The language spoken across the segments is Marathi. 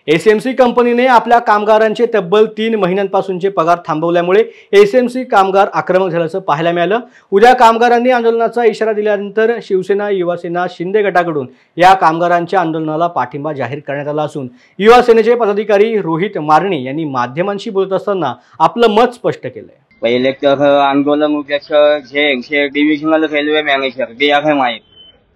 एसएमसी कंपनीने आपल्या कामगारांचे तब्बल 3 महिन्यांपासूनचे पगार थांबवल्यामुळे एसएमसी कामगार आक्रमक झाल्याचं पाहायला मिळालं। उद्या कामगारांनी आंदोलनाचा इशारा दिल्यानंतर शिवसेना, युवासेना, शिंदे गटाकडून या कामगारांच्या आंदोलनाला पाठिंबा जाहीर करण्यात आला असून युवा सेनेचे पदाधिकारी रोहित मारणी यांनी माध्यमांशी बोलत असताना आपलं मत स्पष्ट केलंय। पहिले तर आंदोलन उद्याचं जे डिव्हिजनल रेल्वे मॅनेजर DRM आहेत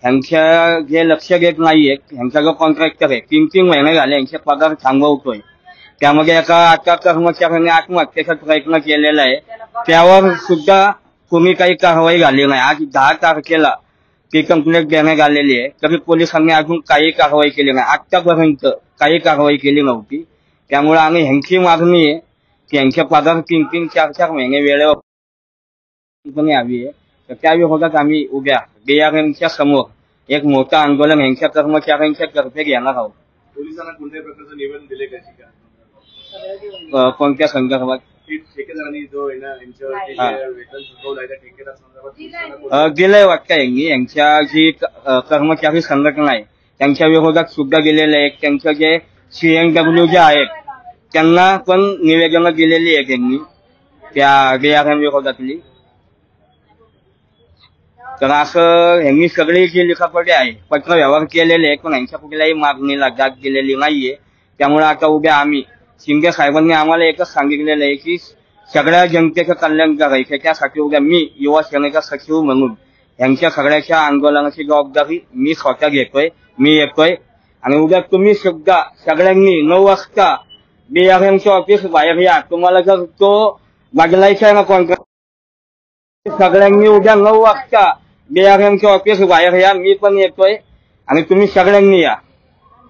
ह्यांच्या जे लक्ष घेत नाहीये, ह्यांचा जो कॉन्ट्रॅक्टर आहे 3 महिने झाले यांचे पगार थांबवतोय। त्यामध्ये एका कर्मचाऱ्याने आत्महत्येचा प्रयत्न केलेला आहे, त्यावर सुद्धा कोणी काही कारवाई झाली नाही। आज 10 तारखेला ती कंप्लेंट देण्यात आलेली आहे, तरी पोलिसांनी अजून काही कारवाई केली नाही। आतापर्यंत काही कारवाई केली नव्हती। त्यामुळे आम्ही ह्यांची मागणी आहे की यांचे पगार 3 4 महिने वेळेवर हवी आहे। तर त्या विरोधात आम्ही उद्या DRMच्या समोर एक मोठं आंदोलन यांच्या कर्मचाऱ्यांच्या तर्फे घेणार आहोत। पोलिसांना कोणत्याही प्रकारचं निवेदन दिले का? कोणत्या संदर्भात? ठेकेदारांनी जो वेतन चुकवलंय त्या ठेकेदार संदर्भात दिलंय वाटतं यांनी। यांच्या जी कर्मचारी संघटना आहे त्यांच्या विरोधात सुद्धा दिलेलं आहे। त्यांचं जे CNW जे आहेत त्यांना पण निवेदन दिलेली आहे त्यांनी त्या DRM विरोधातली। तर असं यांनी सगळी जी लिखापटे आहे पत्र व्यवहार केलेले आहे, पण यांच्या कुठल्याही मागणीला जाग दिलेली नाहीये। त्यामुळे आता उद्या आम्ही शिंदे साहेबांनी आम्हाला एकच सांगितलेलं आहे की सगळ्या जनतेचं कल्याण करायचं, त्यासाठी उद्या मी युवा सेनेचा सचिव म्हणून यांच्या सगळ्याच्या आंदोलनाची जबाबदारी मी स्वतः घेतोय, मी येतोय। आणि उद्या तुम्ही सुद्धा सगळ्यांनी 9 वाजता DRMचं ऑफिस बाहेर या। तुम्हाला जर तो बदलायचा आहे ना कॉन्ट्रॅक्ट, सगळ्यांनी उद्या 9 वाजता DRMचं ऑफिस बाहेर या। मी पण येतोय आणि तुम्ही सगळ्यांनी या।